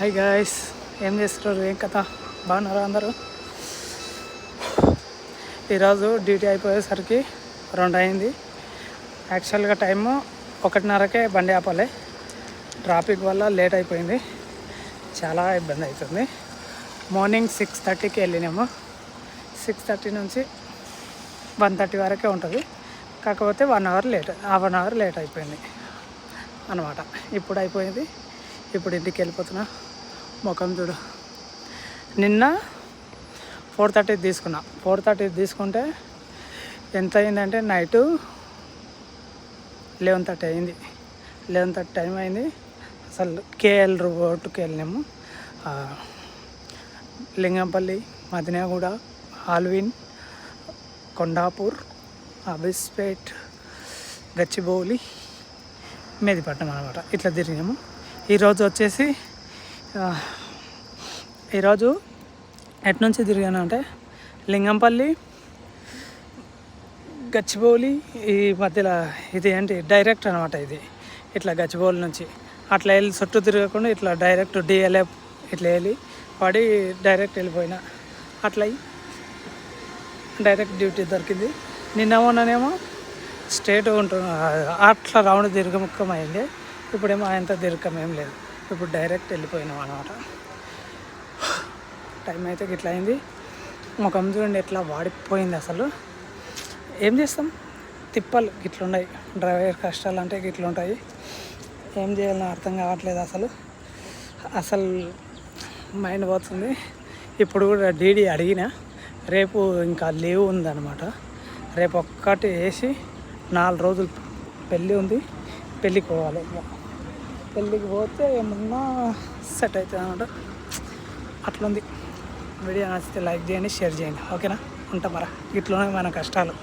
Hi guys, ఏం చేస్తున్నారు? ఏం కథ? బాగున్నారా అందరూ? ఈరోజు డ్యూటీ అయిపోయేసరికి 2 అయింది. యాక్చువల్గా టైము 1:30కే బండి ఆపాలి. ట్రాఫిక్ వల్ల లేట్ అయిపోయింది, చాలా ఇబ్బంది అవుతుంది. మార్నింగ్ 6:30కి వెళ్ళినాము. 6:30 నుంచి 1:30 వరకే ఉంటుంది. కాకపోతే 1 hour late, half an hour late అయిపోయింది అన్నమాట. ఇప్పుడు అయిపోయింది, ఇప్పుడు ఇంటికి వెళ్ళిపోతున్నా. ముఖం చూడు. నిన్న 4:30 తీసుకున్నా. 4:30 తీసుకుంటే ఎంత అయిందంటే నైటు 11:30 అయింది. 11:30 టైం అయింది. అసలు కేఎల్ రోడ్డుకి వెళ్ళినాము. లింగంపల్లి, మదినాగూడ, ఆల్విన్, కొండాపూర్, అబిస్పేట్, గచ్చిబౌలి, మెదిపట్నం అనమాట. ఇట్లా తిరిగినాము. ఈరోజు వచ్చేసి ఈరోజు ఎటు నుంచి తిరిగాను అంటే లింగంపల్లి, గచ్చిబౌలి ఈ మధ్యలో ఇది ఏంటి డైరెక్ట్ అనమాట. ఇది ఇట్లా గచ్చిబౌలి నుంచి అట్లా వెళ్ళి చుట్టూ తిరగకుండా ఇట్లా డైరెక్ట్ డిఎల్ఎఫ్ ఇట్లా వెళ్ళి పడి డైరెక్ట్ వెళ్ళిపోయినా. అట్లా డైరెక్ట్ డ్యూటీ దొరికింది. నిన్న మొన్ననేమో స్ట్రేట్ ఉంటున్నా, అట్లా రౌండ్ దీర్ఘముఖం అయింది. ఇప్పుడేమో అంత దీర్ఘం ఏం లేదు, ఇప్పుడు డైరెక్ట్ వెళ్ళిపోయినాం అనమాట. టైం అయితే ఇట్లా అయింది. ముఖం చూడండి ఎట్లా వాడిపోయింది. అసలు ఏం చేస్తాం, తిప్పలు గిట్లున్నాయి. డ్రైవర్ కష్టాలు అంటే గిట్లుంటాయి. ఏం చేయాలని అర్థం కావట్లేదు. అసలు మైండ్ పోతుంది. ఇప్పుడు కూడా డీడీ అడిగిన, రేపు ఇంకా లీవ్ ఉందన్నమాట. రేపు ఒక్కటి వేసి 4 రోజులు పెళ్ళి ఉంది, పెళ్ళికి పోవాలి. పెళ్ళికి పోతే ఏమన్నా సెట్ అవుతుంది అన్నమాట. అట్లుంది. వీడియో నచ్చితే లైక్ చేయండి, షేర్ చేయండి. ఓకేనా? ఉంటాం మరా. ఇట్లోనే మన కష్టాలు.